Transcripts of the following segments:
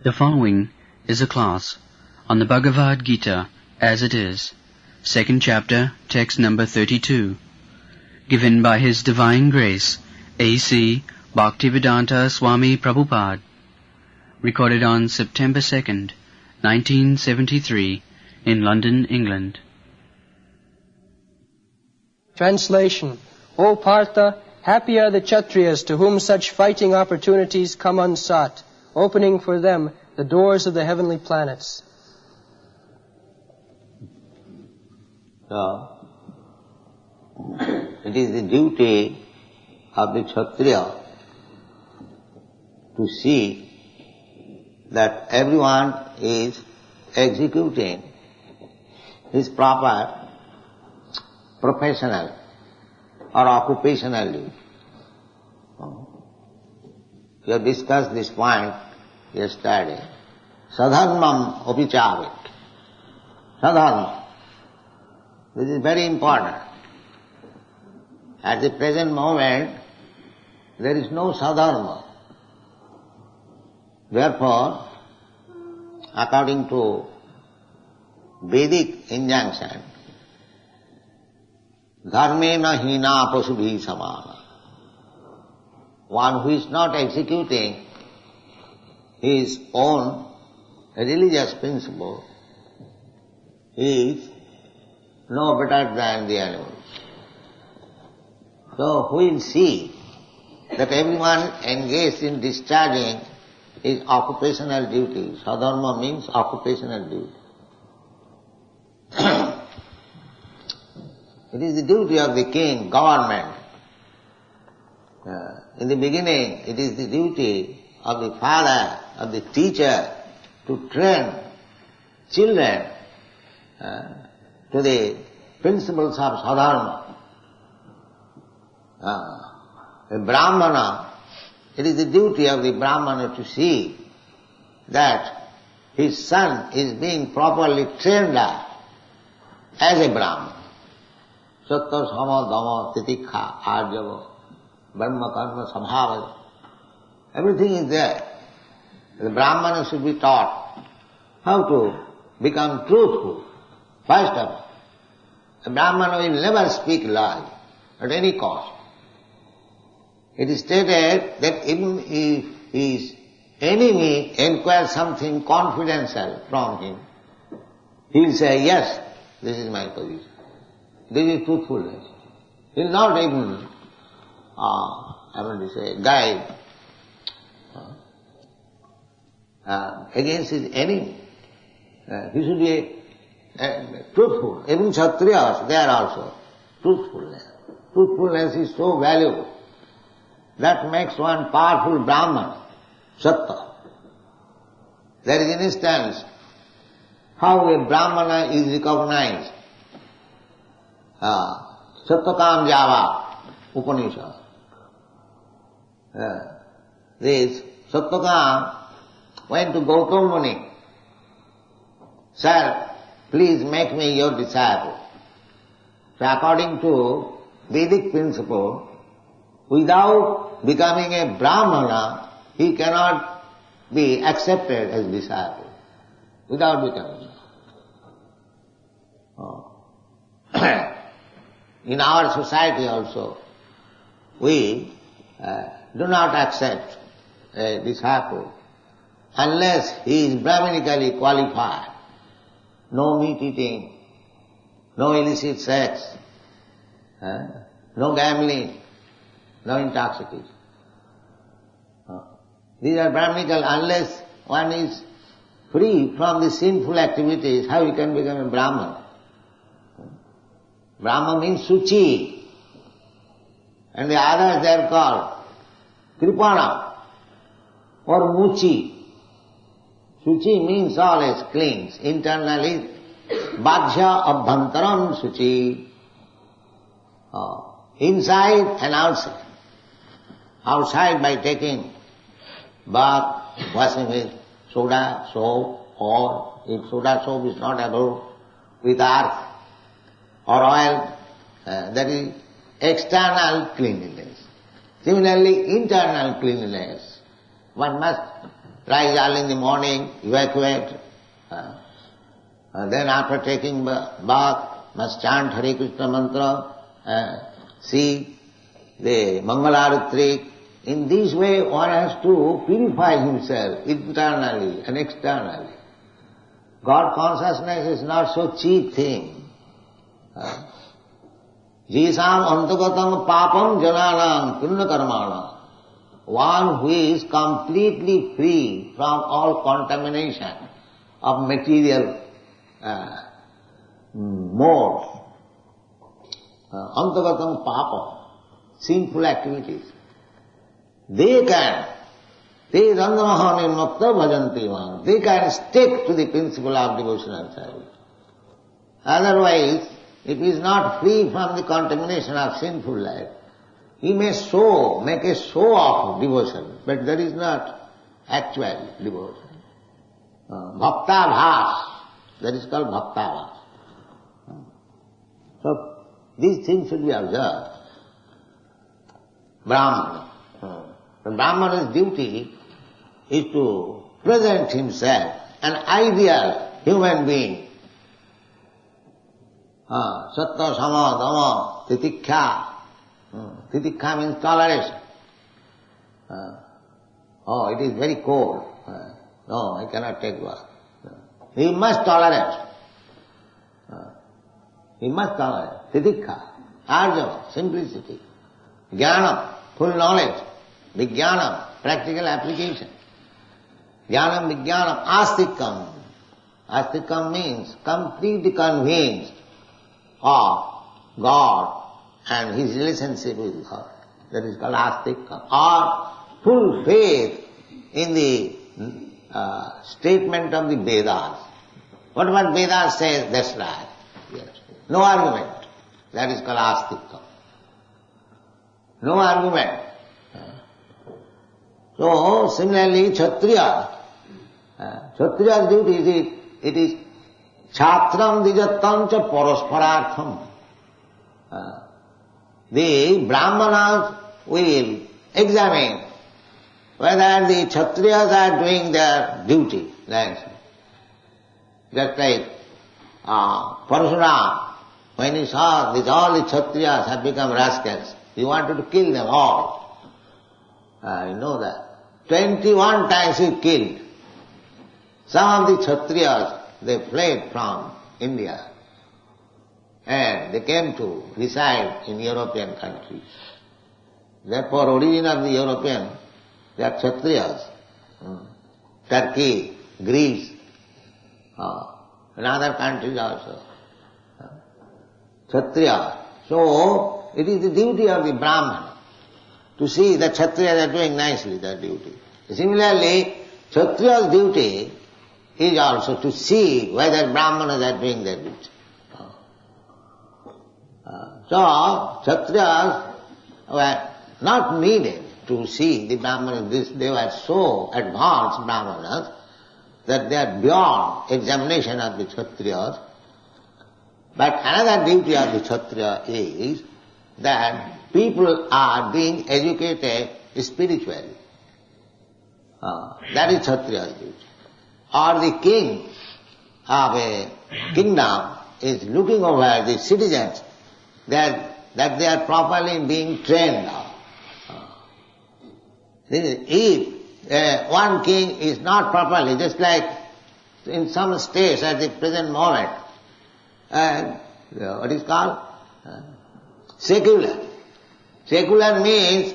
The following is a class on the Bhagavad Gita as it is, second chapter, text number 32, given by His Divine Grace, A.C. Bhaktivedanta Swami Prabhupada, recorded on September 2nd, 1973, in London, England. Translation. O Partha, happy are the Kshatriyas to whom such fighting opportunities come unsought, opening for them the doors of the heavenly planets. So, it is the duty of the Kshatriya to see that everyone is executing his proper professional or occupational duty. We have discussed this point yesterday. Sadharmam opichavit. Sadharma. This is very important. At the present moment, there is no sadharma. Therefore, according to Vedic injunction, dharmena hina pasubhi samana. One who is not executing his own religious principle is no better than the animals. So we will see that everyone engaged in discharging his occupational duty. Sadharma means occupational duty. It is the duty of the king, government. In the beginning, it is the duty of the father, of the teacher, to train children to the principles of sadharma. A brahmana, it is the duty of the brahmana to see that his son is being properly trained up as a brahmana. Sattva, sama, dhamma, titikha, arjava, brahma, karma, samhava. Everything is there. The brahmana should be taught how to become truthful. First of all, a brahmana will never speak lie at any cost. It is stated that even if his enemy inquires something confidential from him, he will say, yes, this is my position. This is truthfulness. He will not even, guide against his enemy. He should be truthful. Even Kshatriyas, they are also truthfulness. Truthfulness is so valuable. That makes one powerful Brahman, Sattva. There is an instance how a Brahmana is recognized. Sattakam Java Upanishad. This Sattakam went to Gautam Muni. Sir, please make me your disciple. So according to Vedic principle, without becoming a Brahmana, he cannot be accepted as disciple. Without becoming. In our society also, we do not accept a disciple unless he is Brahmanically qualified. No meat eating, no illicit sex, no gambling, no intoxication. These are Brahmanical. Unless one is free from the sinful activities, how he can become a Brahman? Brahma means Suchi, and the others they are called Kripana or Muchi. Suchi means always cleans, internally, Bhajya Abhantaram Suchi, inside and outside. Outside by taking bath, washing with soda, soap, or if soda soap is not able, with earth or oil, that is external cleanliness. Similarly, internal cleanliness. One must rise early in the morning, evacuate. Then after taking bath, must chant Hare Krishna mantra, see the Mangalarati. In this way one has to purify himself internally and externally. God consciousness is not so cheap thing. Jisam antagatam papam jananam punna karmana. One who is completely free from all contamination of material modes. Antagatam papam, sinful activities. They can stick to the principle of devotional service. Otherwise, if he is not free from the contamination of sinful life, he may make a show of devotion, but that is not actual devotion. Bhakta bhas, that is called bhakta bhas. So, these things should be observed. Brahmana. The Brahmana's duty is to present himself an ideal human being. Sattva, sama, dhamma, titikha. Titikha means toleration. It is very cold. No, I cannot take bath. He must tolerate. He must tolerate. Titikha, arjava, simplicity. Jnanam, full knowledge. Vijnanam, practical application. Jnanam, vijnanam, astikam. Astikam means completely convinced of God and his relationship with God. That is called astikam. Or full faith in the statement of the Vedas. Whatever Vedas says, that's right. Yes. No argument. That is called astikam. No argument. So, similarly, Kshatriya. Kshatriya's duty is chhatram dijattam cha parasparartham. The Brahmanas will examine whether the Kshatriyas are doing their duty. Just like Parashuram, when he saw that all the Kshatriyas have become rascals, he wanted to kill them all. You know that. 21 times he killed. Some of the Kshatriyas, they fled from India and they came to reside in European countries. Therefore, origin of the European, they are Kshatriyas. Turkey, Greece, and other countries also. Kshatriya. So, it is the duty of the Brahmana to see that Kshatriyas are doing nicely their duty. Similarly, Kshatriya's duty is also to see whether Brahmanas are doing their duty. So, Kshatriyas were not needed to see the Brahmanas. They were so advanced Brahmanas that they are beyond examination of the Kshatriyas. But another duty of the Kshatriya is that people are being educated spiritually. That is Kshatriya's duty. Or the king of a kingdom is looking over the citizens that they are properly being trained now. If one king is not properly, just like in some states at the present moment, what is called? Secular. Secular means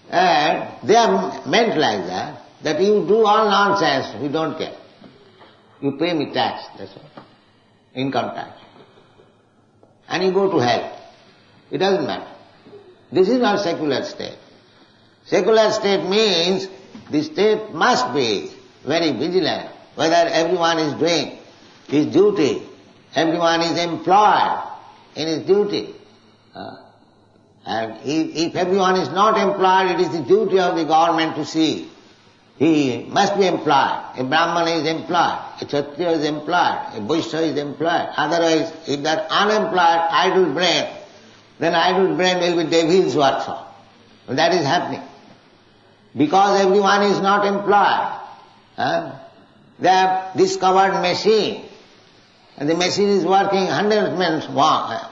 they are meant like that you do all nonsense, we don't care. You pay me tax, that's all. Income tax. And you go to hell. It doesn't matter. This is not secular state. Secular state means the state must be very vigilant whether everyone is doing his duty, everyone is employed in his duty. And if everyone is not employed, it is the duty of the government to see. He must be employed. A Brahmana is employed, a Kshatriya is employed, a Vaishya is employed. Otherwise, if they are unemployed, idle brain, then idle brain will be devil's workshop. And that is happening. Because everyone is not employed, They have discovered machine, and the machine is working 100 men's work.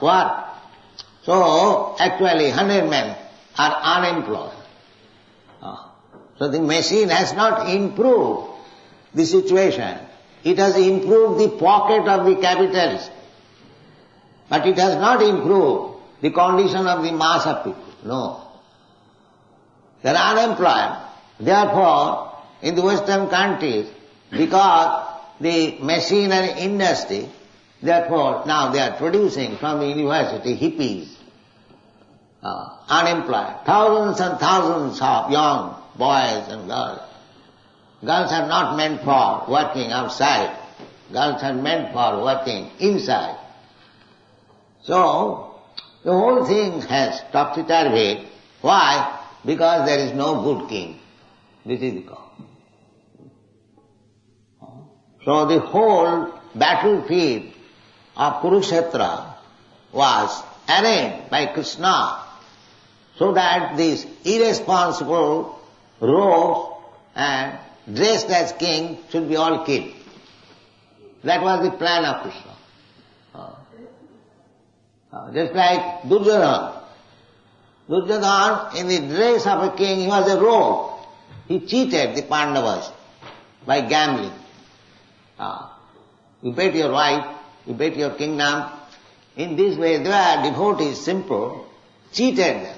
So actually 100 men are unemployed. So the machine has not improved the situation. It has improved the pocket of the capitalist, but it has not improved the condition of the mass of people. No. They are unemployed. Therefore, in the Western countries, because the machinery industry, therefore now they are producing from the university hippies, unemployed. Thousands and thousands of young boys and girls. Girls are not meant for working outside. Girls are meant for working inside. So, the whole thing has topsy-turvy. Why? Because there is no good king. This is the cause. So the whole battlefield of Kurukshetra was arranged by Krishna so that these irresponsible rogues and dressed as king should be all killed. That was the plan of Krishna. Just like Duryodhana. Duryodhana, in the dress of a king, he was a rogue. He cheated the Pandavas by gambling. You bet your wife, you bet your kingdom. In this way, they were devotees, simple, cheated them.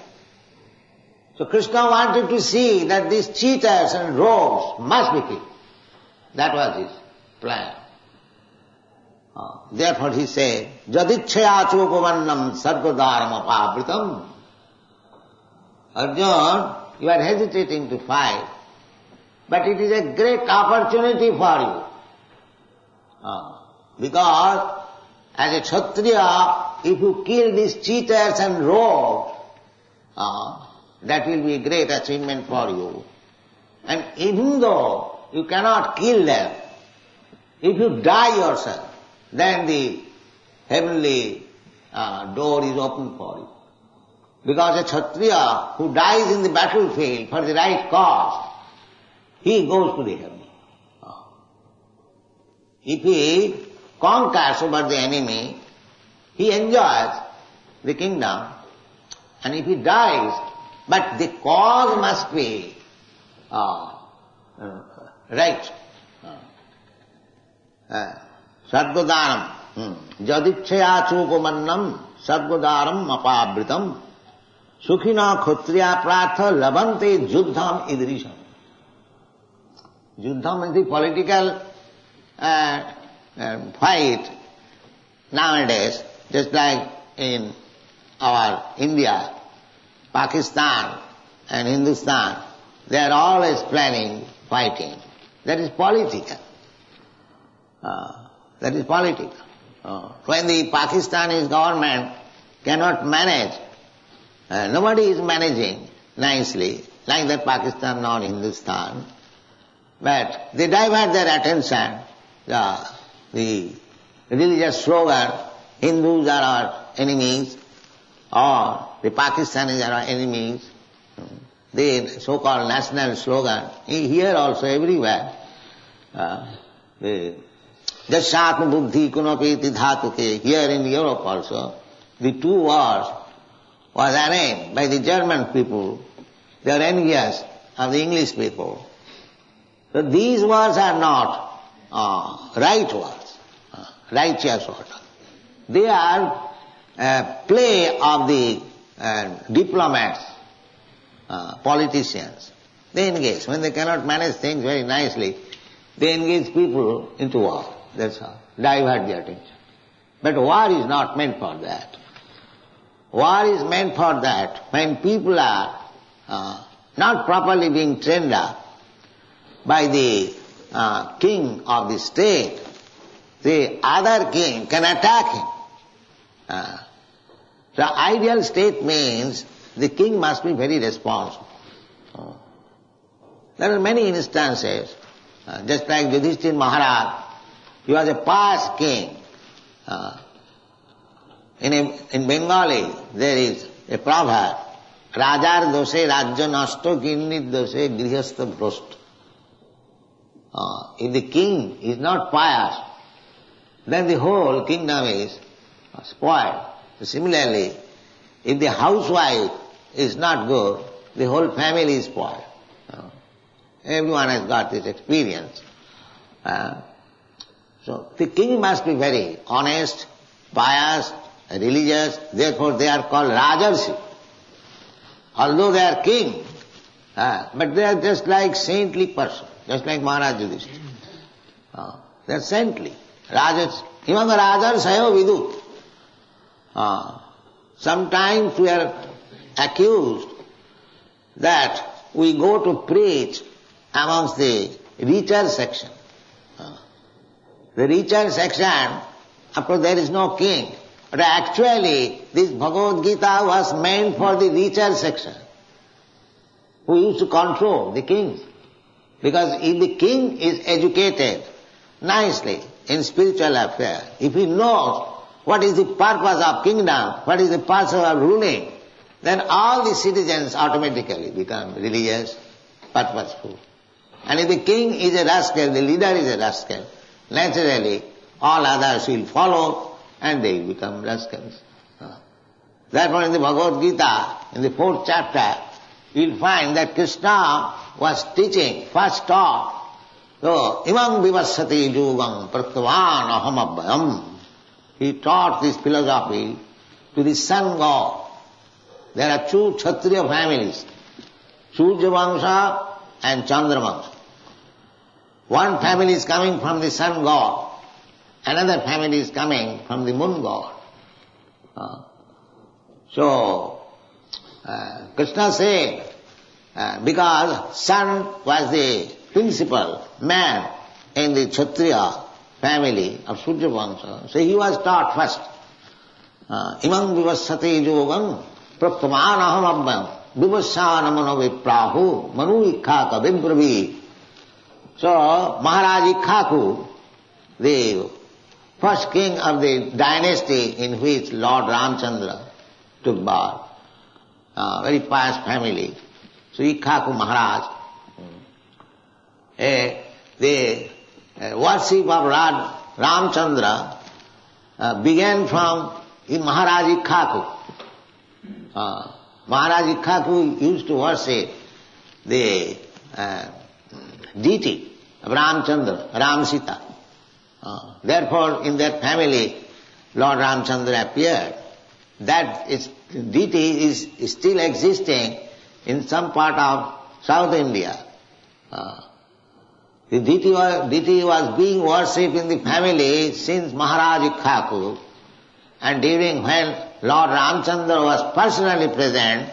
So Krishna wanted to see that these cheaters and rogues must be killed. That was his plan. Therefore he said, Jadichaya chopavannam sarvadaram apabritam. Arjuna, you are hesitating to fight, but it is a great opportunity for you. Because as a Kshatriya, if you kill these cheaters and rogues, that will be a great achievement for you. And even though you cannot kill them, if you die yourself, then the heavenly door is open for you. Because a Kshatriya who dies in the battlefield for the right cause, he goes to the heaven. If he conquers over the enemy, he enjoys the kingdom, and if he dies, but the cause must be right. Sadgodaram, jadichaya chupamannam, sadgodaram apabritam, sukhina khutriya pratha labante juddham idrisham. Juddham is the political fight nowadays, just like in our India, Pakistan and Hindustan, they are always planning fighting. That is political. That is political. When the Pakistani government cannot manage, nobody is managing nicely, like that Pakistan or Hindustan, but they divert their attention, the religious slogan, Hindus are our enemies, or the Pakistanis are our enemies, the so-called national slogan, here also everywhere, Jashatma buddhi kunapeti dhatuke, here in Europe also, the two words was arranged by the German people. They are envious of the English people. So these words are not right words, righteous words. They are play of the diplomats, politicians. They engage. When they cannot manage things very nicely, they engage people into war. That's all. Divert their attention. But war is not meant for that. War is meant for that when people are not properly being trained up by the king of the state, the other king can attack him. So ideal state means the king must be very responsible. There are many instances, just like Yudhishthira Maharaj, he was a past king. In Bengali there is a proverb, Rajar doshe rajya nasto, ginnit doshe grihastha bhrashta. If the king is not pious, then the whole kingdom is spoiled. Similarly, if the housewife is not good, the whole family is spoiled. Everyone has got this experience. So the king must be very honest, pious, religious, therefore they are called Rajarsi. Although they are king, but they are just like saintly person, just like Maharaj Yudhishthira. They are saintly. Rajas, even the Rajarsayo vidu. Sometimes we are accused that we go to preach amongst the richer section. The richer section, of course there is no king. But actually, this Bhagavad Gita was meant for the richer section, who used to control the kings. Because if the king is educated nicely in spiritual affairs, if he knows what is the purpose of kingdom, what is the purpose of ruling, then all the citizens automatically become religious, purposeful. And if the king is a rascal, the leader is a rascal, naturally all others will follow and they will become rascals. Therefore in the Bhagavad Gita, in the 4th chapter, you will find that Krishna was teaching, first taught, so, imam vivassati yugam pratvan aham abhayam. He taught this philosophy to the sun god. There are two Kshatriya families, Surya Vangsha and Chandra Vangsha. One family is coming from the sun god, another family is coming from the moon god. Krishna said, because sun was the principal man in the Kshatriya family of Surya Vangsha, so he was taught first. Imam vivassati yogam praptamanaham abham vivassanamano viprahu manu ikhaka vimpravi. So Maharaj Ikhaku, the first king of the dynasty in which Lord Ramchandra took birth, very pious family. So Ikhaku Maharaj, the worship of Lord Ramchandra began from Maharaj Ikhaku. Maharaj Ikhaku used to worship the deity of Ramchandra, Ramsita. Therefore, in that family, Lord Ramchandra appeared. That deity is still existing in some part of South India. The deity was being worshipped in the family since Maharaj Ikhaku, and during when Lord Ramchandra was personally present,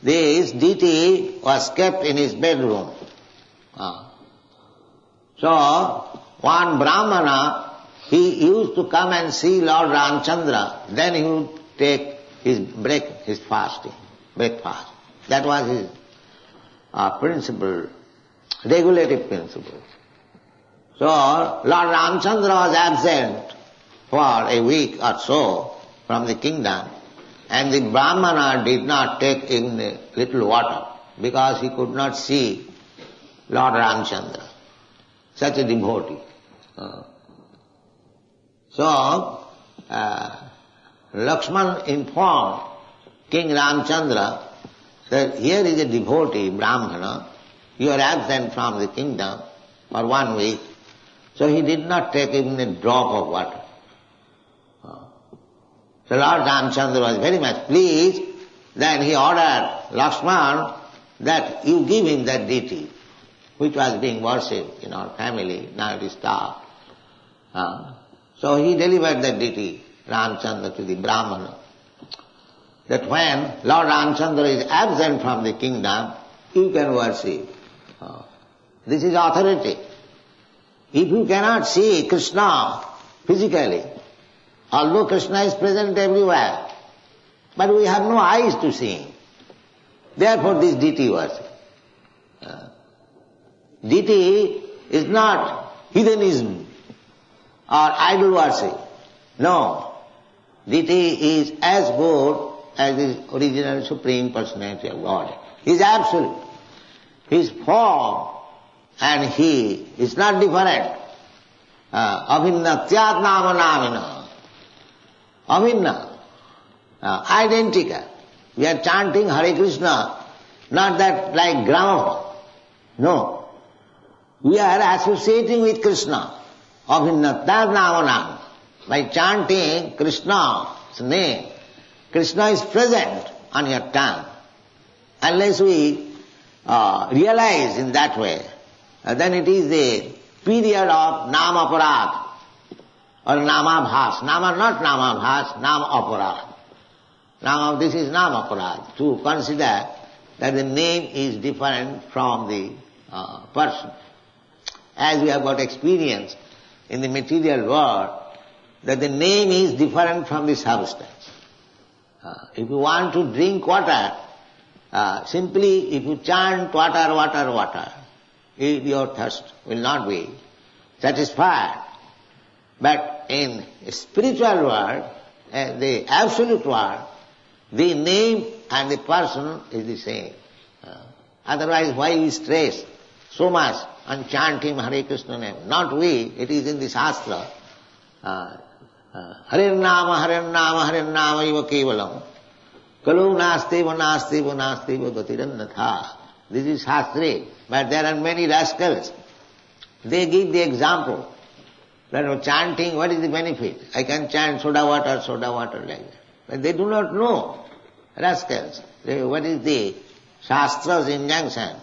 this deity was kept in his bedroom. So, one Brahmana, he used to come and see Lord Ramchandra, then he would break his fasting, breakfast. That was his principle, regulative principle. So, Lord Ramchandra was absent for a week or so from the kingdom, and the Brahmana did not take even a little water, because he could not see Lord Ramchandra, such a devotee. So, Lakshman informed King Ramchandra that here is a devotee, Brahmana, you are absent from the kingdom for 1 week. So he did not take even a drop of water. So Lord Ramchandra was very much pleased. Then he ordered Lakshman that you give him that deity, which was being worshipped in our family, now it is stopped. So he delivered that deity, Ramchandra, to the Brahmana, that when Lord Ramchandra is absent from the kingdom, you can worship. This is authority. If you cannot see Krishna physically, although Krishna is present everywhere, but we have no eyes to see him. Therefore this deity worship. Deity is not heathenism or idol worship. No. Deity is as good as the original Supreme Personality of God. He is absolute. His form and he is not different. Abhinnatyat nama namina. Abhinna, identical. We are chanting Hare Krishna, not that like gramophone. No. We are associating with Krishna. Abhinnatyat nama namina. By chanting Krishna's name, Krishna is present on your tongue. Unless we realize in that way, then it is a period of nama aparad or nama bhas. Nama, not nama bhas, nama aparad. Nama, this is nama aparad. To consider that the name is different from the person. As we have got experience in the material world, that the name is different from the substance. If you want to drink water, simply if you chant water, water, water, your thirst will not be satisfied. But in a spiritual world, the absolute world, the name and the person is the same. Otherwise, why we stress so much on chanting Hare Krishna name? Not we, it is in the Shastra. Hare Nama, Hare Nama, Hare Nama iva kevalam. Kalu nasteva, nasteva, nasteva gatirannatha. This is Shastri. But there are many rascals. They give the example. That chanting, what is the benefit? I can chant soda water like that. But they do not know. Rascals. What is the Shastra's injunction?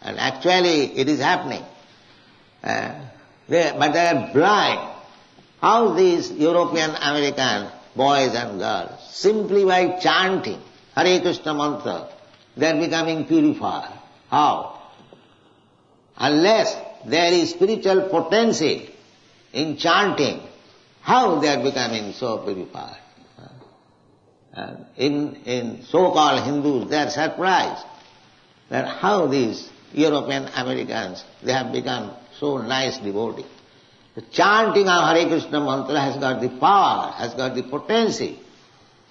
And actually it is happening. But they are blind. How these European American boys and girls, simply by chanting Hare Krishna mantra, they are becoming purified. How? Unless there is spiritual potency in chanting, how they are becoming so purified? In so-called Hindus, they are surprised that how these European Americans, they have become so nice devotees. The chanting of Hare Krishna mantra has got the power, has got the potency.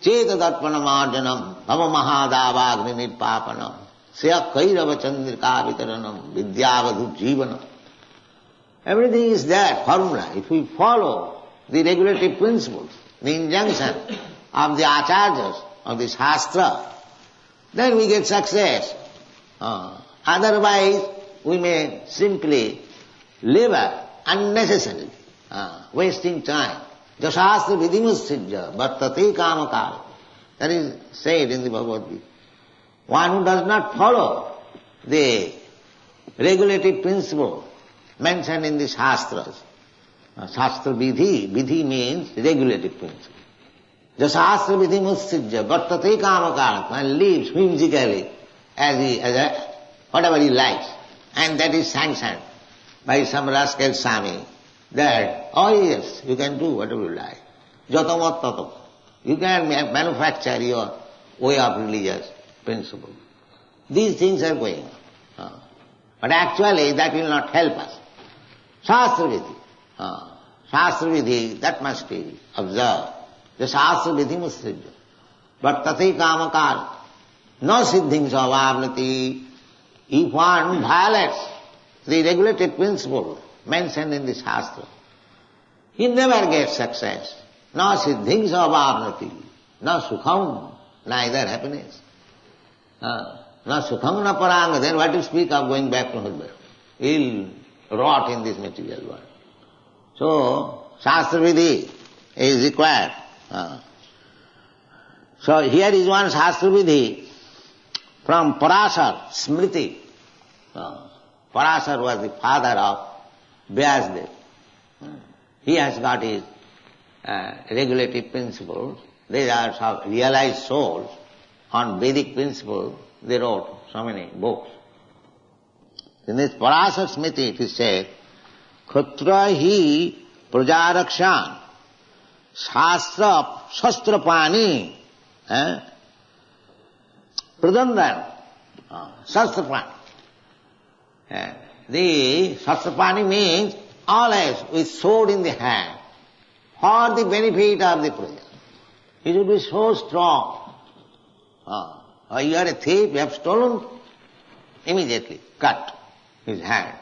Cheta darpana marjanam, bhava mahadavagni nirpapanam, sya kairava chandrika vitaranam, vidyavadhu jivanam. Everything is there, formula. If we follow the regulative principles, the injunction of the acharyas, of the Shastra, then we get success. Otherwise, we may simply labor unnecessarily, wasting time. Jasastra vidimussidya vartate kamakala. That is said in the Bhagavad Gita. One who does not follow the regulative principle mentioned in the Shastras. Shastra vidhi, vidhi means regulative principle. Jasastra vidimussidya vartate kamakala. One lives whimsically as whatever he likes. And that is sanctioned by some rascal Swami, that, oh yes, you can do whatever you like. Jatamat tatam. You can manufacture your way of religious principle. These things are going on. But actually that will not help us. Shastra vidhi. Shastra vidhi, that must be observed. The Shastra vidhi musridya. But tathi kamakar. No siddhing savavnati. If one violates the regulated principle mentioned in the Shastra, he never gets success. No siddhing savavnati, no sukham, neither happiness. No sukham na paranga, then what to speak of going back to husband? He'll rot in this material world. So, Shastra vidhi is required. So here is one Shastra vidhi from Parasar, Smriti. Parasar was the father of Vyasdev. He has got his regulative principles. They are some realized souls. On Vedic principles, they wrote so many books. In this Parasar Smriti it is said, Khutra hi prajarakshan shastra shastrapani pradandan shastrapani. The shastrapani means always with sword in the hand for the benefit of the praja. He should be so strong. You are a thief, you have stolen, immediately cut his hand.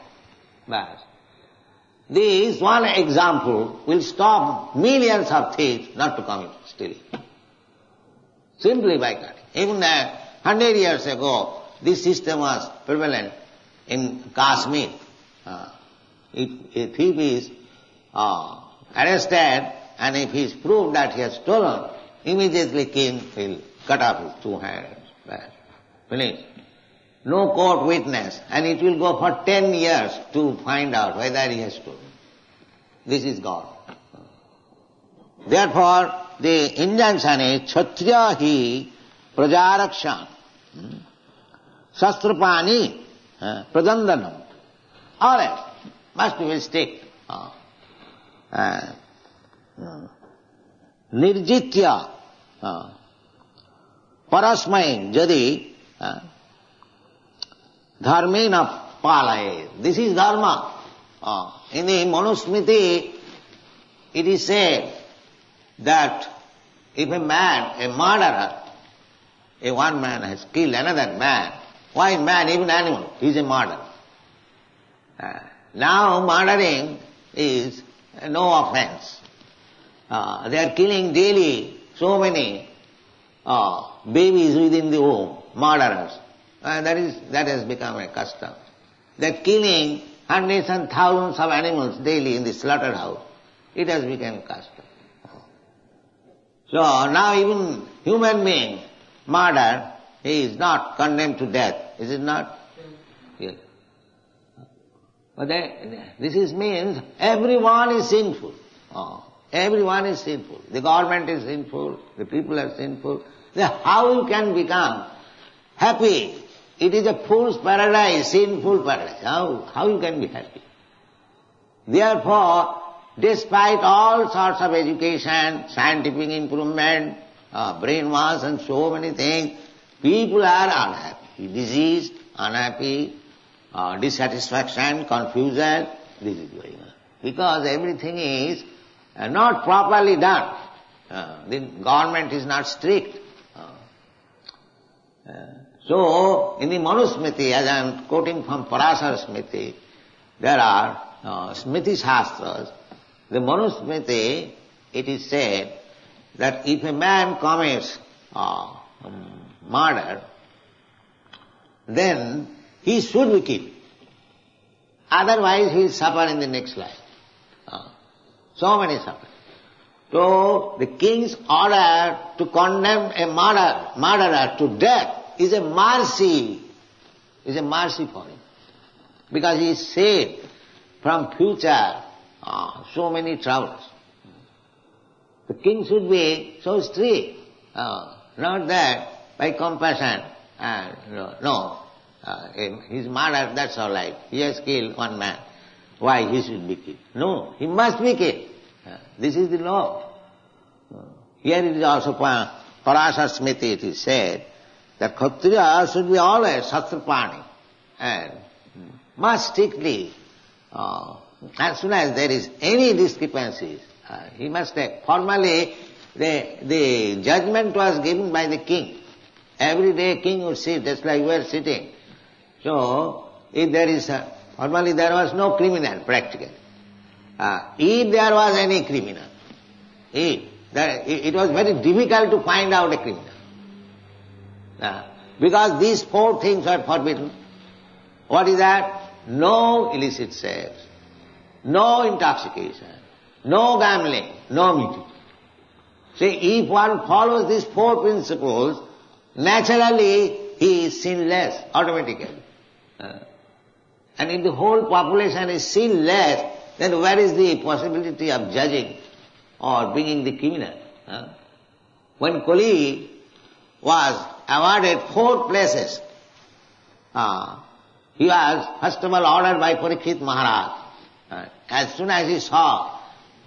But this one example will stop millions of thieves not to commit stealing. Simply by cutting. Even 100 years ago, this system was prevalent in Kashmir. If a thief is arrested and if he is proved that he has stolen, immediately king will cut off his 2 hands. Finish. No court witness, and it will go for 10 years to find out whether he has stolen. This is God. Therefore, the injunction is Kshatriya hi prajarakshan sastrapani pradandanam. All else must be very strict. Nirjitya parasmai jadi dharmena palaye. This is dharma. In the Manusmriti, it is said that if a man, a murderer, if one man has killed another man, why man, even animal, he is a murderer. Now murdering is no offense. They are killing daily so many babies within the womb, murderers. That has become a custom. They are killing hundreds and thousands of animals daily in the slaughterhouse. It has become a custom. So now even human being, murder, he is not condemned to death, is it not? Yes. But this means everyone is sinful. Everyone is sinful. The government is sinful, the people are sinful. Then how you can become happy? It is a fool's paradise, sinful paradise. How you can be happy? Therefore, despite all sorts of education, scientific improvement, brainwash and so many things, people are unhappy, diseased, unhappy, dissatisfaction, confusion. This is going on. Because everything is not properly done. The government is not strict. So, in the Manusmriti, as I am quoting from Parasara Smriti, there are Smriti Shastras. The Manusmriti, it is said that if a man commits murder, then he should be killed. Otherwise he will suffer in the next life. So many suffer. So the king's order to condemn a murderer to death is a mercy for him. Because he is saved from future so many troubles. The king should be so strict, not that by compassion, his murder, that's all right. He has killed one man. Why he should be killed? No, he must be killed. This is the law. Here it is also Parasara Smriti, it is said that Kshatriya should be always Sastrapani and must strictly, as soon as there is any discrepancies, he must take. Formally, the judgment was given by the king. Every day king would sit, just like we are sitting. So, if there is formally there was no criminal practically. If there was any criminal, it was very difficult to find out a criminal. Because these 4 things are forbidden. What is that? No illicit sex, no intoxication, no gambling, no meeting. See, if one follows these 4 principles, naturally he is sinless automatically. And if the whole population is sinless, then where is the possibility of judging or bringing the criminal? When Kali was awarded 4 places, he was first of all ordered by Parikshit Maharaj. As soon as he saw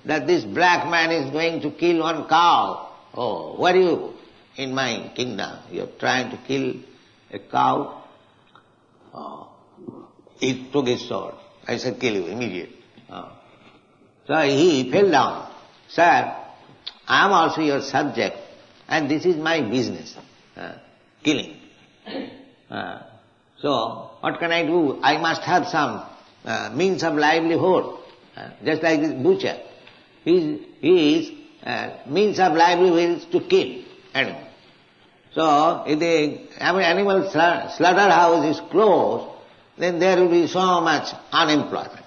that this black man is going to kill one cow, oh, where are you in my kingdom? You are trying to kill a cow? He took his sword. I said, kill you immediately. So he fell down. Sir, I am also your subject and this is my business, killing. So what can I do? I must have some means of livelihood, just like this butcher. His means of livelihood is to kill animals. So if the animal slaughterhouse is closed, then there will be so much unemployment.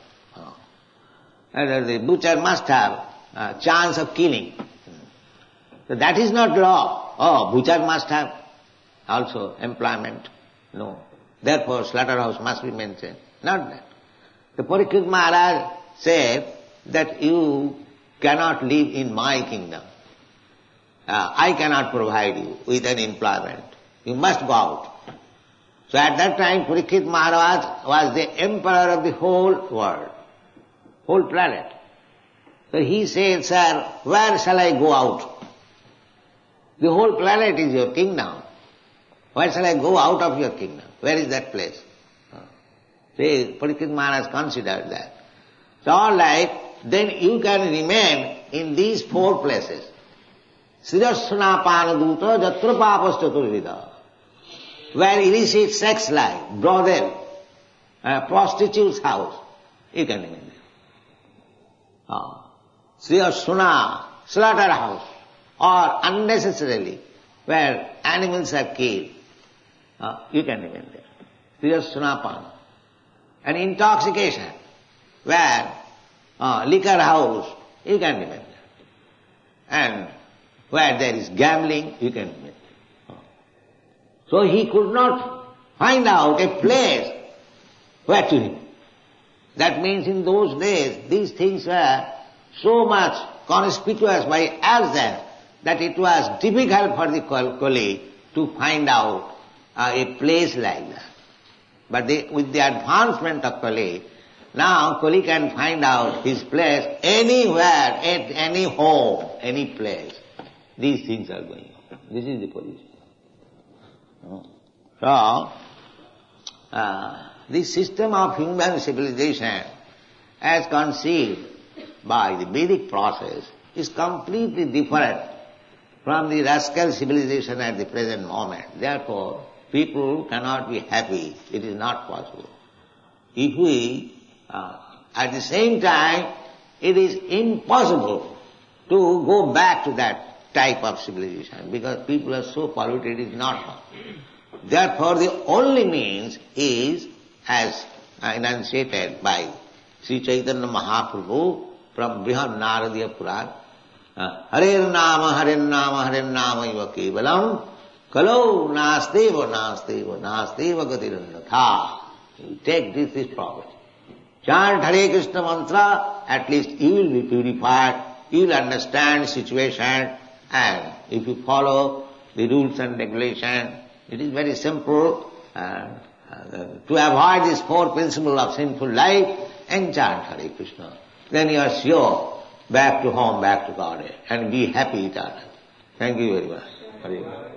And the butcher must have a chance of killing. So that is not law. Oh, butcher must have also employment. No. Therefore slaughterhouse must be maintained. Not that. The Parikshit Maharaj said that you cannot live in my kingdom. I cannot provide you with an employment. You must go out. So at that time Parikshit Maharaj was the emperor of the whole world, whole planet. So he said, sir, where shall I go out? The whole planet is your kingdom. Where shall I go out of your kingdom? Where is that place? See, Parikshit Maharaj considered that. So all right, then you can remain in these four places. Sirasana Panaduta Jatra Papas Chaturvida, where illicit sex life, brothel, prostitute's house, you can remain there. Sirasana, slaughterhouse, or unnecessarily, where animals are killed, you can remain there. Sirasana Pana. And intoxication, where liquor house, you can remain there. And where there is gambling, you can remain there. So he could not find out a place where to live. That means in those days, these things were so much conspicuous by ourselves that it was difficult for the Kali to find out a place like that. But with the advancement of Kali, now Kali can find out his place anywhere, at any home, any place. These things are going on. This is the position. So, this system of human civilization as conceived by the Vedic process is completely different from the rascal civilization at the present moment. Therefore, people cannot be happy. It is not possible. If we, at the same time, it is impossible to go back to that type of civilization because people are so polluted, it is not possible. Therefore, the only means is, as enunciated by Sri Chaitanya Mahaprabhu from Brihad Naradiya Puran, Harer Nama Iva Kevalam, Kalau Nasteva Gatirannatha. You take this property. Chant Hare Krishna mantra, at least you will be purified, you will understand situation, and if you follow the rules and regulations, it is very simple to avoid this four principles of sinful life and chant Hare Krishna. Then you are sure back to home, back to God, and be happy eternally. Thank you very much. Hare Krishna.